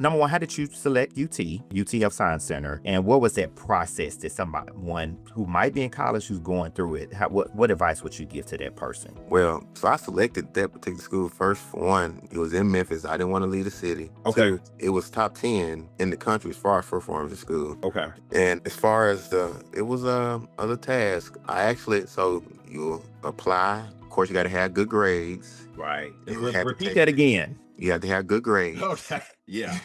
number one, how did you select UT Science Center? And what was that process that someone who might be in college who's going through it, what advice would you give to that person? Well, so I selected that particular school first. For one, it was in Memphis. I didn't want to leave the city. Okay. Two, it was top 10 in the country as far as for pharmacy school. Okay. And as far as it was other task. So you apply. Of course, you got to have good grades. Right. You have to Repeat that again. You have to have good grades. Okay. Yeah.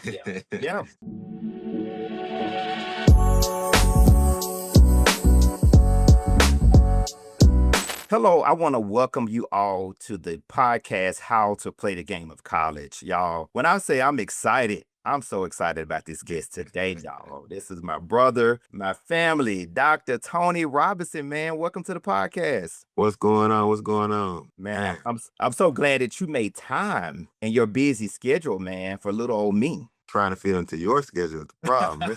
Yeah. Hello, I want to welcome you all to the podcast, How to Play the Game of College. Y'all, when I say I'm excited, I'm so excited about this guest today, y'all. This is my brother, my family, Dr. Tony Robinson, man. Welcome to the podcast. What's going on? What's going on? Man, I'm so glad that you made time in your busy schedule, man, for little old me. Trying to fit into your schedule is the problem.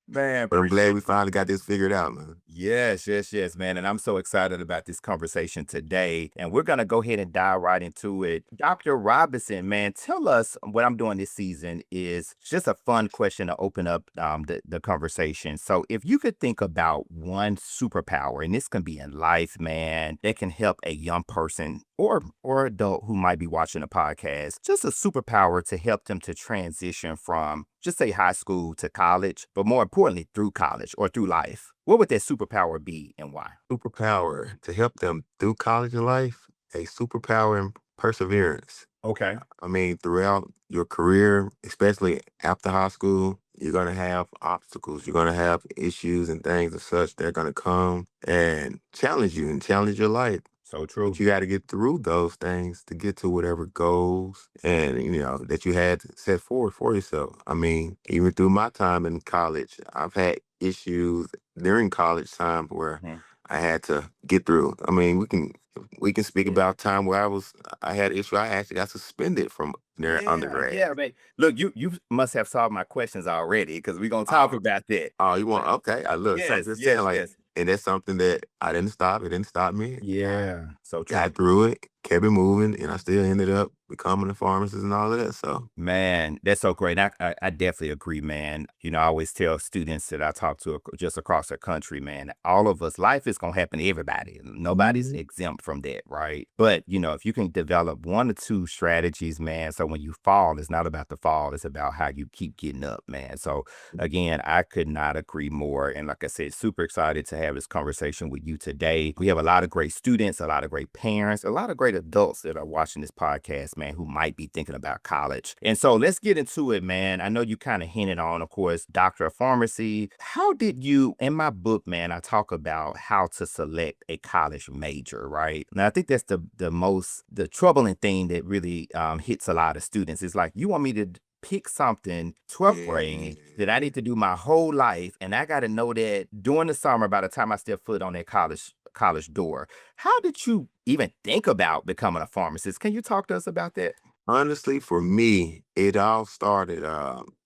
Man, but I'm glad we finally got this figured out, man. Yes, man. And I'm so excited about this conversation today. And we're going to go ahead and dive right into it. Dr. Robinson, man, tell us what I'm doing this season is just a fun question to open up the conversation. So if you could think about one superpower, and this can be in life, man, that can help a young person or adult who might be watching a podcast, just a superpower to help them to transition from, just say, high school to college, but more importantly, through college or through life. What would that superpower be and why? Superpower to help them through college and life, a superpower in perseverance. Okay. I mean, throughout your career, especially after high school, you're going to have obstacles. You're going to have issues and things and such that are going to come and challenge you and challenge your life. So true. But you got to get through those things to get to whatever goals and, that you had set forward for yourself. I mean, even through my time in college, I've had issues during college time where I had to get through. I mean, we can speak about time where I had an issue. I actually got suspended from their undergrad. Yeah, man. Look, you must have solved my questions already because we're going to talk about that. Oh, you want? Okay. I look. Yes. And that's something that I didn't stop. It didn't stop me. Yeah. So true. Got through it, kept it moving, and I still ended up becoming a pharmacist and all of that. So, man, that's so great. I definitely agree, man. I always tell students that I talk to just across the country, man, all of us, life is going to happen to everybody. Nobody's exempt from that, right? But, if you can develop one or two strategies, man, so when you fall, it's not about the fall, it's about how you keep getting up, man. So, again, I could not agree more. And like I said, super excited to have this conversation with you today. We have a lot of great students, a lot of great parents, a lot of great adults that are watching this podcast, man, who might be thinking about college. And so let's get into it, man. I know you kind of hinted on, of course, Doctor of Pharmacy. How did you, in my book, man, I talk about how to select a college major, right? Now, I think that's the troubling thing that really hits a lot of students. It's like, you want me to pick something 12th grade that I need to do my whole life, and I got to know that during the summer, by the time I step foot on that college door. How did you even think about becoming a pharmacist? Can you talk to us about that? Honestly, for me, it all started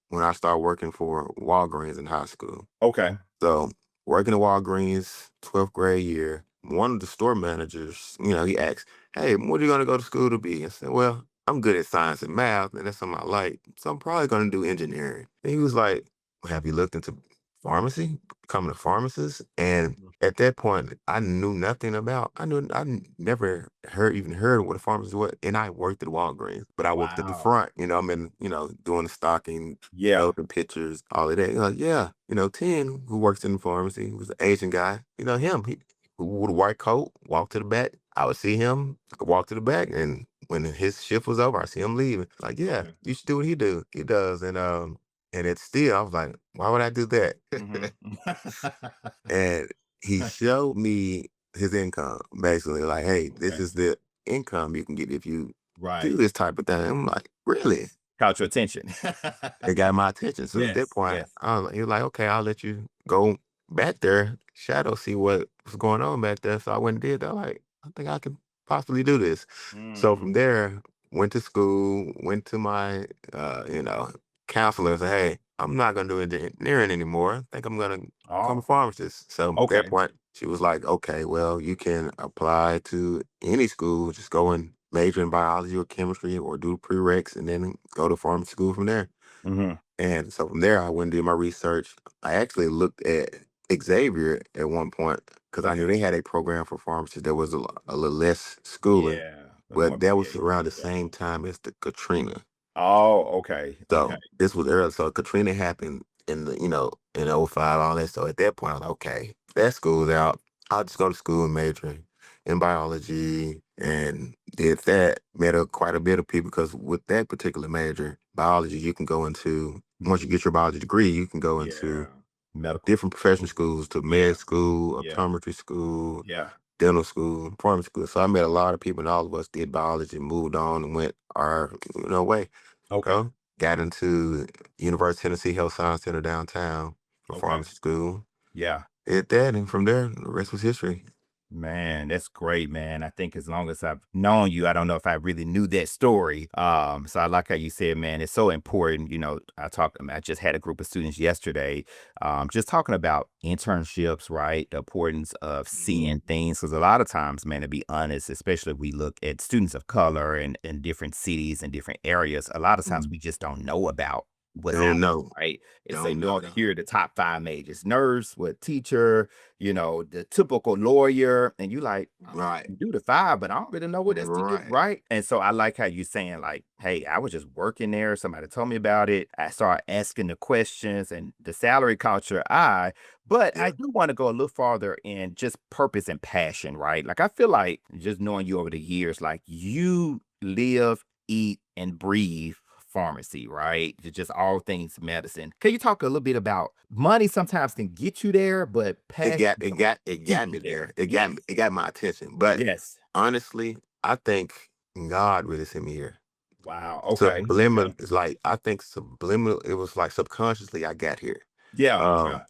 when I started working for Walgreens in high school. Okay. So working at Walgreens, 12th grade year, one of the store managers, he asked, "Hey, what are you going to go to school to be?" I said, "Well, I'm good at science and math, and that's something I like. So I'm probably going to do engineering." And he was like, "Well, have you looked into pharmacy, becoming a pharmacist?" And at that point, I knew nothing about. I never even heard of what a pharmacist was, and I worked at Walgreens, but I worked at the front. I'm in, doing the stocking, open pictures, all of that. Like, yeah, Tin, who works in the pharmacy, was an Asian guy. Him, he with a white coat, walked to the back. I would see him walk to the back, and when his shift was over, I see him leaving. Like, yeah, you should do what he does, and it's still, I was like, why would I do that? And he showed me his income, basically, like, hey, this is the income you can get if you do this type of thing. I'm like, really? Caught your attention. It got my attention. So at that point, he was like, okay, I'll let you go back there, shadow, see what was going on back there. So I went and did that. Like, I think I could possibly do this. So from there, went to school, went to my, counselor and said, hey, I'm not going to do engineering anymore. I think I'm going to become a pharmacist. So at that point, she was like, okay, well, you can apply to any school. Just go and major in biology or chemistry or do prereqs and then go to pharmacy school from there. Mhm. And so from there, I went and did my research. I actually looked at Xavier at one point because I knew Okay. they had a program for pharmacists that was a little less schooling, Yeah, but more but that was creative. around the Yeah. same time as the Katrina. Oh, okay, okay. So this was early. So Katrina happened in in '05, all that. So at that point, I'm like, okay, that school's out. I'll just go to school and major in biology and did that. Met quite a bit of people because with that particular major, biology, you can go into, once you Mhm. get your biology degree, you can go into Yeah. Medical different professional school. schools to Yeah, med school, yeah, optometry school, yeah. dental school, pharmacy school. So I met a lot of people and all of us did biology, moved on and went our way. Okay, So got into University of Tennessee Health Science Center downtown for okay. pharmacy school. Yeah. Did that, and from there, the rest was history. Man, that's great, man. I think as long as I've known you, I don't know if I really knew that story. So I like how you said, man, it's so important. I just had a group of students yesterday, just talking about internships, right? The importance of Mhm. seeing things. Because a lot of times, man, to be honest, especially if we look at students of color and in different cities and different areas, a lot of times we Mhm. just don't know about what's out Don't know. there, right? It's like Don't you know. only Though. hear the top five majors: nurse, what teacher, the typical lawyer, and you like, I Right. can do the five, but I don't really know what else to do, Right. right? And so I like how you saying like, hey, I was just working there. Somebody told me about it. I started asking the questions, and the salary caught your eye. But I Yeah. do want to go a little farther in just purpose and passion, right? Like I feel like just knowing you over the years, like you live, eat, and breathe pharmacy, right? Just all things medicine. Can you talk a little bit about money sometimes can get you there, but It passion got it can got it keep got you me there. there. Yes. It got my attention. But Yes. honestly, I think God really sent me here. Wow. Okay. Okay. Subliminal is like I think subliminal. It was like subconsciously I got here. Yeah. Um, Yeah.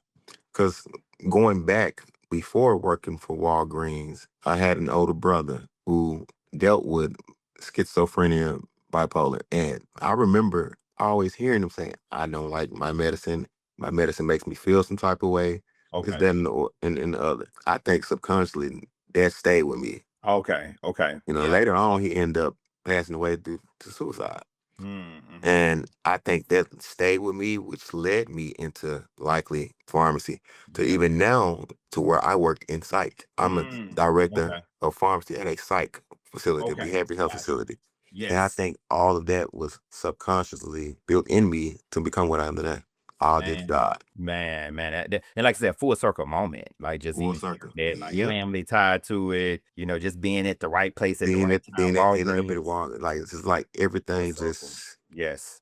because going back before working for Walgreens, I had an older brother who dealt with schizophrenia, bipolar, and I remember always hearing him saying, "I don't like my medicine. My medicine makes me feel some type of way." This, Okay. that, and the other. I think subconsciously that stayed with me. Okay. Okay. Yeah. Later on, he ended up passing away due to suicide. Mm-hmm. And I think that stayed with me, which led me into likely pharmacy to Yeah. even now to where I work in psych. I'm a Mm. director Okay. of pharmacy at a psych facility, a Okay. behavioral health Gotcha. facility. And I Yes. think all of that was subconsciously built in me to become what I am today. All due to Man. God. Man. And like I said, full circle moment. Like just Full even hearing circle. that, like Yep. family tied to it, just being at the right place at the right time. Ended up at Walgreens. Walgreens. Like it's just like Full everything circle. Yes.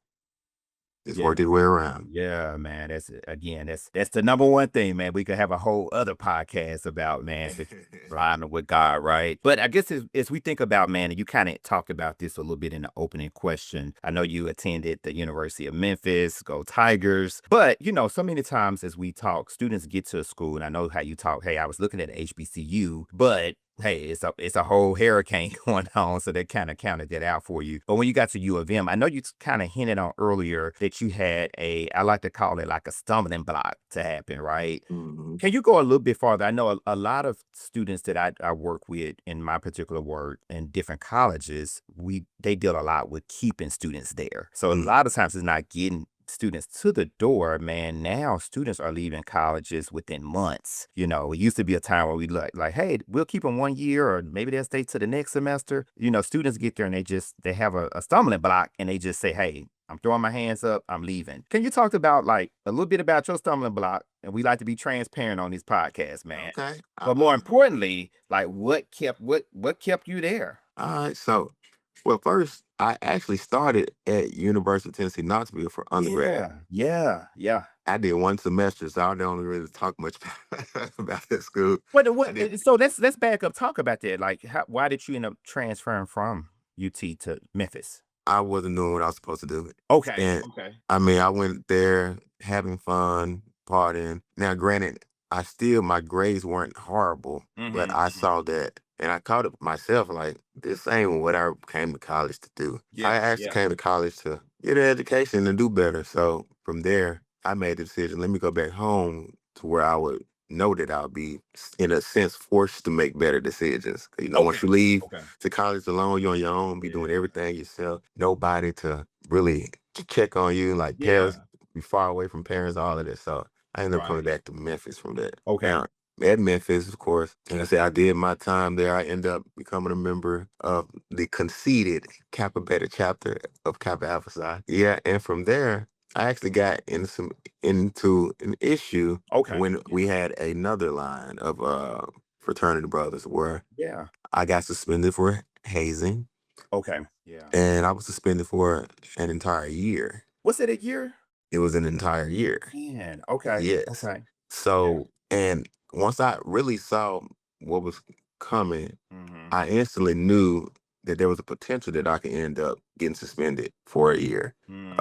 just Yeah. worked its way around. Yeah, man. That's again, that's the number one thing, man. We could have a whole other podcast about, man, if it's riding with God, right? But I guess as we think about, man, and you kind of talked about this a little bit in the opening question. I know you attended the University of Memphis, go Tigers. But so many times as we talk, students get to a school, and I know how you talk. Hey, I was looking at HBCU, but hey, it's a whole hurricane going on, so they kind of counted that out for you. But when you got to U of M, I know you kind of hinted on earlier that you had I like to call it like a stumbling block to happen, right? Mhm. Can you go a little bit farther? I know a lot of students that I work with in my particular work in different colleges, they deal a lot with keeping students there. So a Mhm. lot of times it's not getting students to the door, man. Now students are leaving colleges within months. It used to be a time where we like, hey, we'll keep them 1 year, or maybe they'll stay to the next semester. Students get there and they have a stumbling block, and they just say, hey, I'm throwing my hands up. I'm leaving. Can you talk about like a little bit about your stumbling block? And we like to be transparent on these podcasts, man. Okay. But more importantly, like what kept you there? All right. So, well, first, I actually started at University of Tennessee Knoxville for undergrad. Yeah, yeah, yeah. I did one semester, so I don't really talk much about that school. I did. So let's back up. Talk about that. Like, why did you end up transferring from UT to Memphis? I wasn't doing what I was supposed to do, Okay, and okay. I mean, I went there having fun, partying. Now, granted, my grades weren't horrible, but Hmm. I Hmm. saw that, and I caught it myself. Like, this ain't what I came to college to do. I Yeah, actually yeah. came to college to get an education and do better. So from there, I made the decision. Let me go back home to where I would know that I'll be, in a sense, forced to make better decisions. You know, Okay. once you leave Okay. to college alone, you're on your own, be doing Yeah. everything yourself. Nobody to really check on you, like parents, Yeah. be far away from parents, all of this. So I ended up coming Right. back to Memphis from that. Okay. Now, at Memphis, of course, like I said, I did my time there. I ended up becoming a member of the conceded Kappa Beta chapter of Kappa Alpha Psi. Yeah, and from there, I actually got into an issue Okay. when we had another line of fraternity brothers where Yeah. I got suspended for hazing, Okay. Yeah. and I was suspended for an entire year. Was it a year? It was an entire year. Man. Okay. Yes. Okay. Yeah. So, and once I really saw what was coming, Mhm. I instantly knew that there was a potential that I could end up getting suspended for a year. Mm.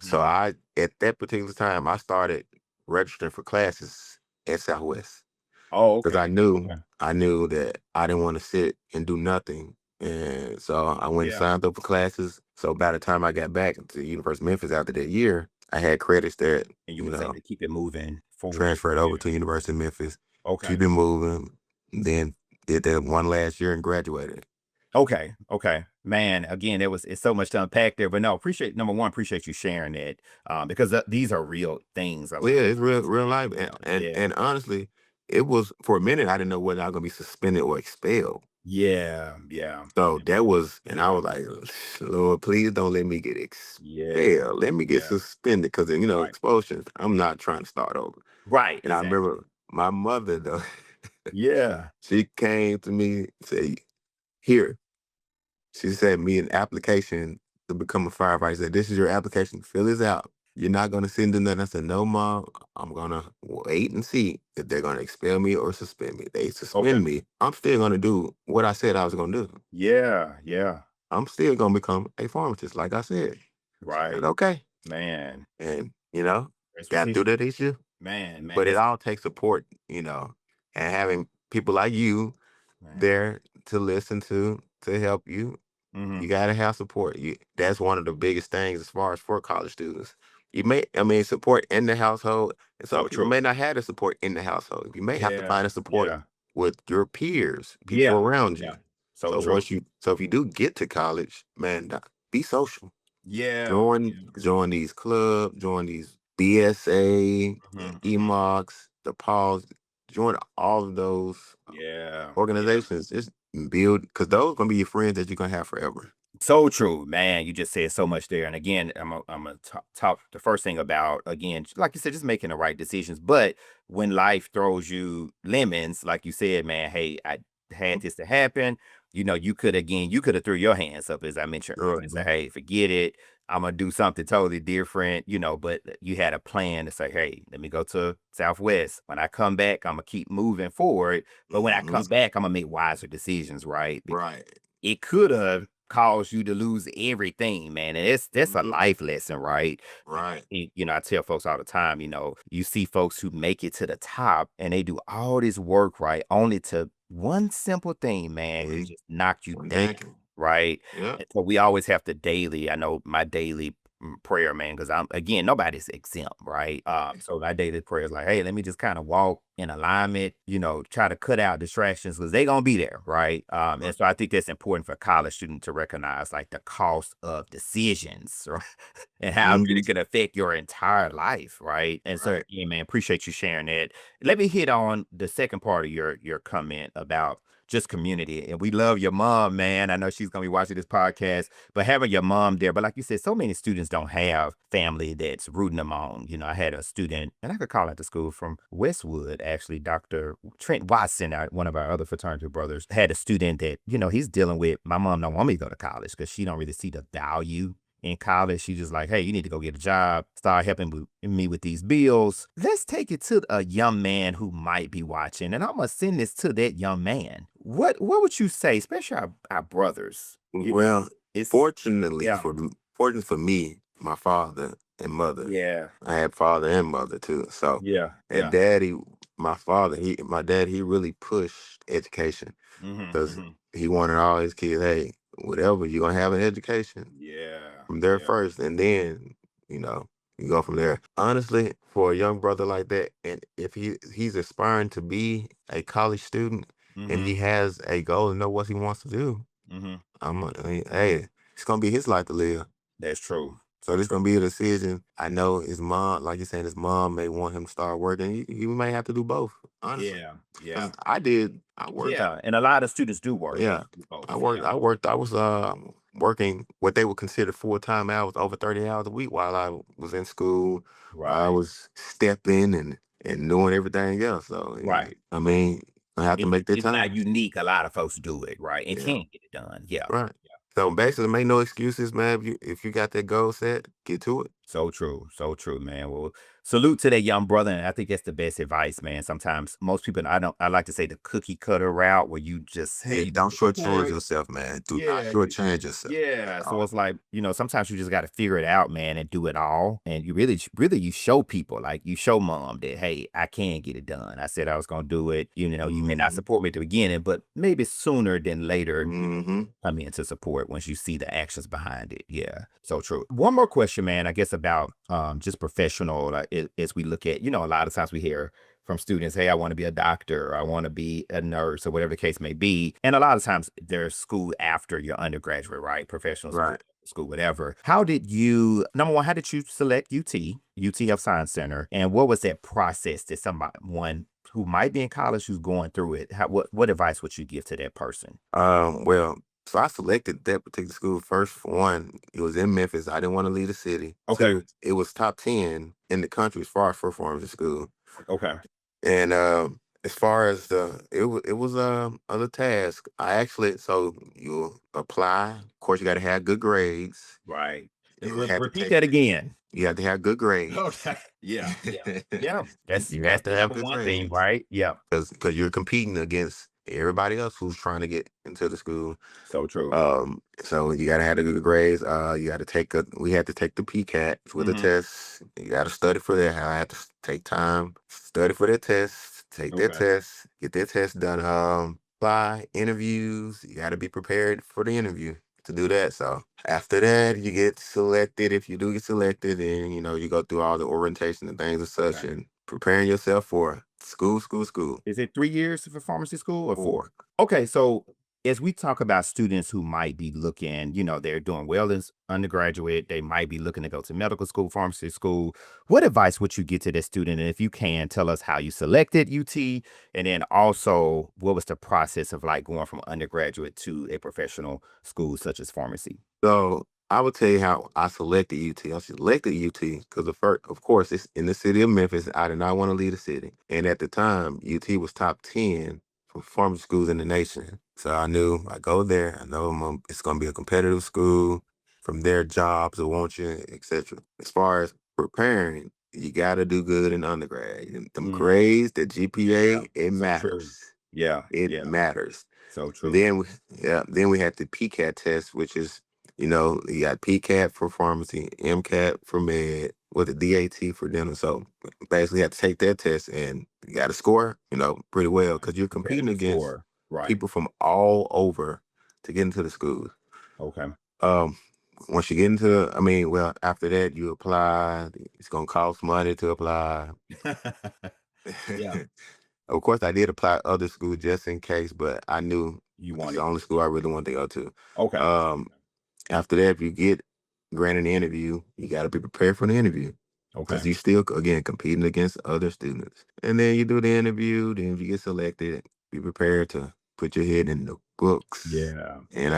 So Mhm. I, at that particular time, I started registering for classes at Southwest Oh, because okay. Okay. I knew that I didn't want to sit and do nothing. And so I went and Yeah. signed up for classes. So by the time I got back to University of Memphis after that year, I had credits that, And you you was able know, to keep it moving forward. transferred over Yeah. to University of Memphis, Okay. keep it moving, then did that one last year and graduated. Okay. Okay. Man, again, it's so much to unpack there, but no, appreciate number one, appreciate you sharing that. Because these are real things. A Well, lot yeah, of it's real students, life, yeah. and honestly, it was for a minute I didn't know whether I was gonna be suspended or expelled. Yeah. Yeah. So that was, and I Yeah. was like, Lord, please don't let me get Yeah. expelled. Let me get Yeah. suspended because Right. expulsion. I'm not trying to start over. Right. And I Exactly. remember my mother though, Yeah. she came to me and said, "Here." She sent me an application to become a firefighter. She said, "This is your application. Fill this out. You're not gonna send in nothing." I said, "No, mom. I'm gonna wait and see if they're gonna expel me or suspend me. They Okay. suspend me. I'm still gonna do what I said I was gonna do. Yeah. Yeah. I'm still gonna become a pharmacist, like I said." She said, Right. "Okay." Man. And That's what got through that issue. man, But it that's all takes support, and having people like you man. there to listen to help you. You Mhm. gotta have support. That's one of the biggest things as far as for college students. I mean, support in the household. And some So people true. may not have the support in the household. You may have to Yeah. find the support Yeah. with your peers, people Yeah. around you. Yeah. So true. So if you do get to college, man, be social. Yeah. Join these clubs, join these BSA, Mhm, mhm. EMOCs, the PAWs, join all of those Yeah. Yeah. organizations. Just build, because those gonna be your friends that you're gonna have forever. So true, man. You just said so much there. And again, I'm gonna talk the first thing about again, like you said, just making the right decisions. But when life throws you lemons, like you said, man, hey, I had this to happen. You could have threw your hands up as I mentioned earlier and say, hey, forget it. I'm gonna do something totally different, but you had a plan to say, hey, let me go to Southwest. When I come back, I'm gonna keep moving forward. But when I Mhm. come back, I'm gonna make wiser decisions, right? Right. It could have caused you to lose everything, man. And that's a Mhm. life lesson, right? Right. I tell folks all the time, you see folks who make it to the top and they do all this work, right? Only to one simple thing, man, it Mhm. just knocked you One down, thing. right? Yeah. And so we always have to daily, I know my daily prayer, man, because I'm again, nobody's exempt, right? So my daily prayer is like, hey, let me just kind of walk in alignment, try to cut out distractions because they're gonna be there, right? And Right. so I think that's important for college students to recognize like the cost of decisions, right? And how it really Mhm. could affect your entire life, right? And so, Right. yeah, man, appreciate you sharing that. Let me hit on the second part of your comment about just community. And we love your mom, man. I know she's gonna be watching this podcast, but having your mom there. But like you said, so many students don't have family that's rooting them on. I had a student, and I could call out the school from Westwood, actually, Dr. Trent Watson, one of our other fraternity brothers, had a student that, he's dealing with. My mom don't want me to go to college because she don't really see the value in college. She's just like, hey, you need to go get a job, start helping me with these bills. Let's take it to a young man who might be watching. And I'm gonna send this to that young man. What would you say, especially our brothers? Well, It's yeah, fortunately for me, my father and mother, yeah, I had father and mother too. So, yeah, and yeah. daddy, my dad, he really pushed education Hmm, because hmm. he wanted all his kids, hey, whatever, you're gonna have an education Yeah, from there yeah. first, and then, you know, You go from there. Honestly, for a young brother like that, and if he's aspiring to be a college student and he Mm-hmm. has a goal and know what he wants to do, Mm-hmm. I mean, hey, it's gonna be his life to live. That's true. So this gonna be a decision. I know his mom, like you're saying, his mom may want him to start working. He may have to do both, honestly. Yeah. Because Yeah. I did. I worked. Yeah. And a lot of students do work. They Yeah, do both. I worked. Yeah. I worked. I was working what they would consider full-time hours, over 30 hours a week while I was in school. I Right. was stepping and doing everything else. So Right. I mean, I have to make that It's not time. unique. A lot of folks do it, right? And Yeah, can't get it done. Yeah. right. Yeah. So So true. basically, make no excuses, man. If you got that goal set, get to it. So true. So true, man. Well, salute to that young brother. And I think that's the best advice, man. Sometimes most people, I like to say the cookie cutter route where you just, Yeah, hey, don't shortchange support. yourself, man. Do not Yeah. shortchange yourself Yeah. at So all. it's like, sometimes you just got to figure it out, man, and do it all. And you really, really, you show people, like you show mom that, hey, I can get it done. I said I was going to do it. You may not Hmm. support me at the beginning, but maybe sooner than later, Hmm. come in to support once you see the actions behind it. Yeah, so true. One more question, man, I guess about just professional, like as we look at, a lot of times we hear from students, hey, I want to be a doctor, or I want to be a nurse, or whatever the case may be. And a lot of times there's school after your undergraduate, right? Professional school, Right. whatever. How did you, number one, how did you select UT Health Science Center? And what was that process that someone who might be in college who's going through it, what advice would you give to that person? Well, so I selected that particular school first. For one, it was in Memphis. I didn't want to leave the city. Okay. Two, it was top 10 in the country as far as for pharmacy school. Okay. And as far as it was other task. I actually, so you apply. Of course, you got to have good grades. Right. You have to Repeat take. that again. You have to have good grades. Okay. Yeah. Yeah. Yeah. That's You that's have to the have number good one thing, grades right? Yeah. because you're competing against everybody else who's trying to get into the school. So true. So you gotta have the good grades. You gotta we had to take the PCAT with a Mhm. test. You gotta study for that. I had to take time, study for that test, take that Okay. test, get that test done. Apply interviews. You gotta be prepared for the interview to do that. So after that, you get selected. If you do get selected, then you go through all the orientation and things and such, Okay. and preparing yourself for school, school, school. Is it 3 years for pharmacy school or 4? 4. Okay, so as we talk about students who might be looking, they're doing well as undergraduate, they might be looking to go to medical school, pharmacy school. What advice would you give to that student? And if you can, tell us how you selected UT, and then also what was the process of like going from undergraduate to a professional school such as pharmacy? So I will tell you how I selected UT. I selected UT because of course, it's in the city of Memphis. I did not want to leave the city, and at the time, UT was top 10 for pharmacy schools in the nation. So I knew I go there. I know it's going to be a competitive school. From there, jobs will want you, etc. As far as preparing, you got to do good in undergrad. And them Mm, grades, the yeah, GPA, it so true. matters. Yeah, It yeah, matters. so true. Then we had the PCAT test, which is, you got PCAT for pharmacy, MCAT for med, with the DAT for dental. So basically you have to take that test and you got to score, pretty well Right. because you're competing Competitive against score. Right. people from all over to get into the schools. Okay. Um, Once you get into, I mean, well, after that you apply. It's gonna cost money to apply. Yeah, Of course, I did apply other schools just in case, but I knew you this is want the it. only school I really wanted to go to. Okay. Um, After that, if you get granted an interview, you got to be prepared for the interview Okay. because you still, again, competing against other students. And then you do the interview. Then if you get selected, be prepared to put your head in the books. Yeah. And Yeah.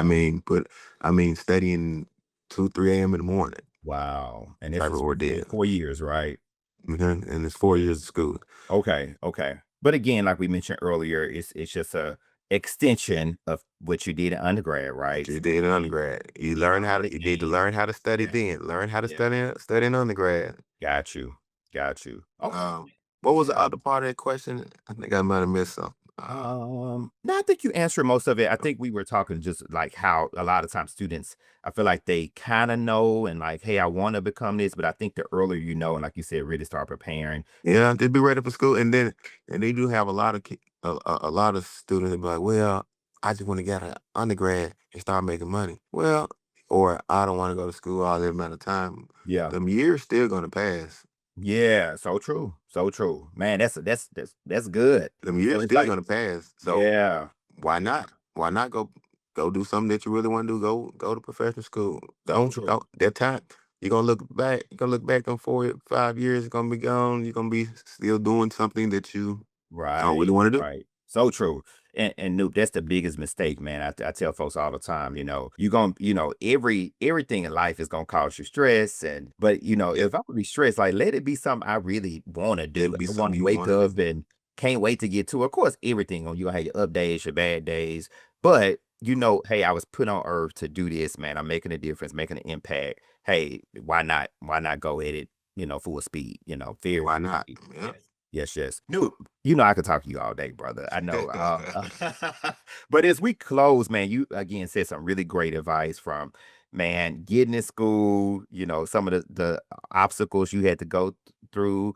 I mean, studying 2, 3 a.m. in the morning Wow. And this type of is ordeal. 4 years, right? Mhm. And it's 4 years of school. Okay. Okay. But again, like we mentioned earlier, it's just a extension of what you did in undergrad, What right? you So did in you undergrad. You need to gain. learn how to study Yeah. then. Learn how to Yeah. study in undergrad. Got you. Got you. Okay. What was the Yeah. other part of that question? I think I might have missed something. No, I think you answered most of it. I think we were talking just like how a lot of times students, I feel like they kind of know and like, hey, I want to become this, but I think the earlier you know, and like you said, really start preparing. Yeah, just be ready for school, and they do have a lot of a lot of students that be like, well, I just want to get an undergrad and start making money. Well, or I don't want to go to school all that amount of time, Yeah. them years still gonna pass. Yeah, so true. So true. Man, that's good. Them So years it's still like, gonna pass. So yeah, why not? Why not go do something that you really want to do? Go to professional school. so Don't true. that time you're gonna look back on 4 5 years, it's gonna be gone. You're gonna be still doing something that you don't really Right, want to do. right. So true. And Noop, that's the biggest mistake, man. I tell folks all the time, you gonna, everything in life is gonna cause you stress. But Yeah. if I'm gonna be stressed, like let it be something I really wanna Let do. it be I wanna something you wake want to do. up and can't wait to get to. Of course, everything on you gonna have your up days, your bad days. But hey, I was put on earth to do this, man. I'm making a difference, making an impact. Hey, why not? Why not go at it, full speed, very Why not? speed. Yeah. Yes. Yes, yes. No, I could talk to you all day, brother. I know. But as we close, man, you again said some really great advice from, man, getting in school, some of the obstacles you had to go through,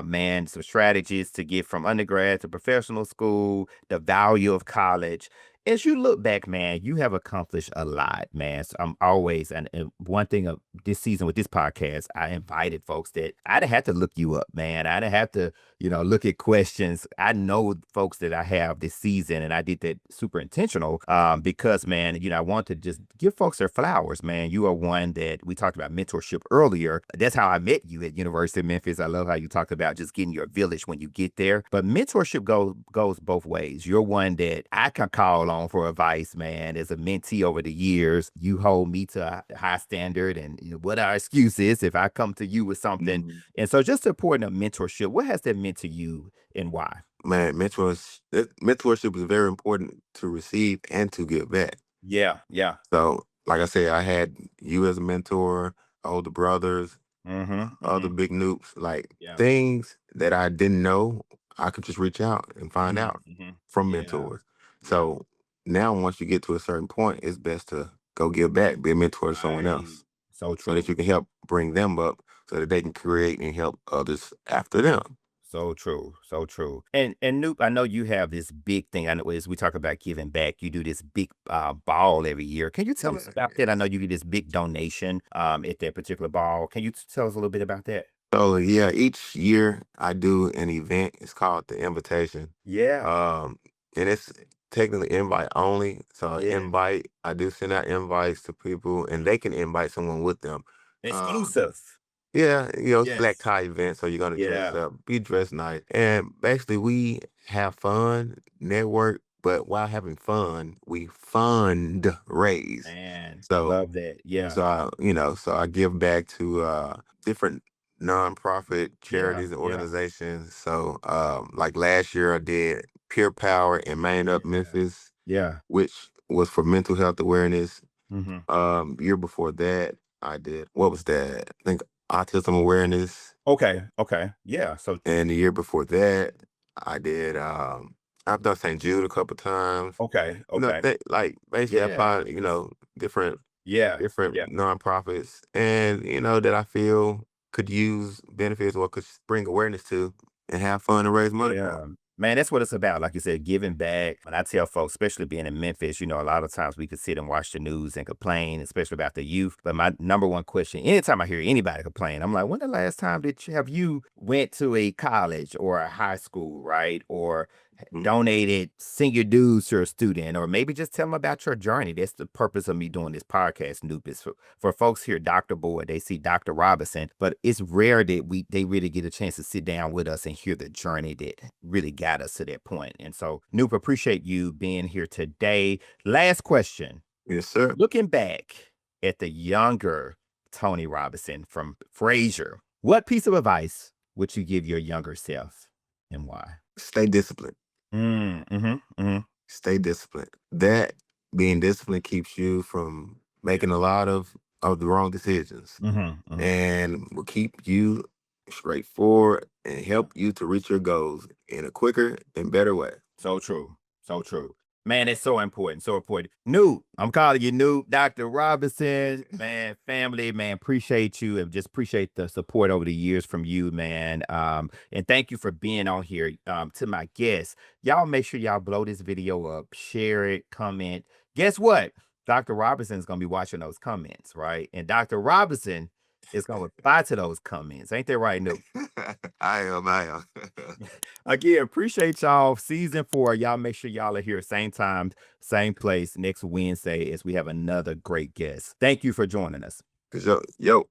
man, some strategies to get from undergrad to professional school, the value of college. As you look back, man, you have accomplished a lot, man. So I'm always, and one thing of this season with this podcast, I invited folks that I'd have to look you up, man. I'd have to look at questions. I know folks that I have this season, and I did that super intentional because, man, I want to just give folks their flowers, man. You are one that we talked about mentorship earlier. That's how I met you at University of Memphis. I love how you talked about just getting your village when you get there. But mentorship goes both ways. You're one that I can call on for advice, man. As a mentee over the years, you hold me to a high standard, and what our excuse is if I come to you with something. Mhm. And so just the importance of mentorship, what has that meant to you and why? Man, mentorship is very important to receive and to give back. Yeah, yeah. So, like I said, I had you as a mentor, older brothers, Mhm, other mhm. big noobs, like Yeah. things that I didn't know, I could just reach out and find Mhm, out mhm. from Yeah, mentors. yeah. So now, once you get to a certain point, it's best to go give back, be a mentor to someone Right. else, So so that true. you can help bring them up, so that they can create and help others after them. So true. So true. And Noop, I know you have this big thing. I know as we talk about giving back, you do this big ball every year. Can you tell us about that? I know Yes. you get this big donation at that particular ball. Can you tell us a little bit about that? So yeah, each year I do an event. It's called the invitation. Yeah. Um, and it's technically invite only. So Yeah. I do send out invites to people and they can invite someone with them. Um, Exclusive. yeah, it's black Yes. tie event, so you're gonna dress Yeah. up, be dressed nice. And basically we have fun, network, but while having fun, we fundraise. Man, So love that. Yeah. so I give back to different nonprofit Yeah. charities and Yeah. organizations. So like last year I did Peer Power in Man Up Yeah. Memphis, Yeah. which was for mental health awareness. Mhm. Year before that I did, what was that? I think autism awareness. Okay, okay. Yeah, so And the year before that I did I've done St. Jude a couple times. okay, okay. Like basically I Yeah, find, different yeah, different yeah, nonprofits and that I feel could use benefits or could bring awareness to and have fun and raise money for. yeah. Man, that's what it's about. Like you said, giving back. When I tell folks, especially being in Memphis, a lot of times we could sit and watch the news and complain, especially about the youth. But my number one question, anytime I hear anybody complain, I'm like, when the last time have you went to a college or a high school, right? Or Mhm. donated senior dues to a student, or maybe just tell them about your journey. That's the purpose of me doing this podcast, Noop, is for folks here, Dr. Boyd, they see Dr. Robinson, but it's rare that they really get a chance to sit down with us and hear the journey that really got us to that point. And so, Noop, appreciate you being here today. Last question. Yes, sir. Looking back at the younger Tony Robinson from Frazier, what piece of advice would you give your younger self and why? Stay disciplined. Mhm, mhm. Stay disciplined. That being disciplined keeps you from Yeah. making a lot of the wrong decisions Mhm, mhm. and will keep you straightforward and Yeah. help you to reach your goals in a quicker and better way. So true. So true. Man, it's so important. So important. New, I'm calling you New, Dr. Robinson. Man, family, man, appreciate you and just appreciate the support over the years from you, man. And thank you for being on here. To my guests, y'all make sure y'all blow this video up, share it, comment. Guess what? Dr. Robinson is going to be watching those comments, right? And Dr. Robinson is going to reply to those comments. Ain't that right, Nuke? I am. Again, appreciate y'all. Season 4. Y'all make sure y'all are here same time, same place next Wednesday as we have another great guest. Thank you for joining us. Cause yo.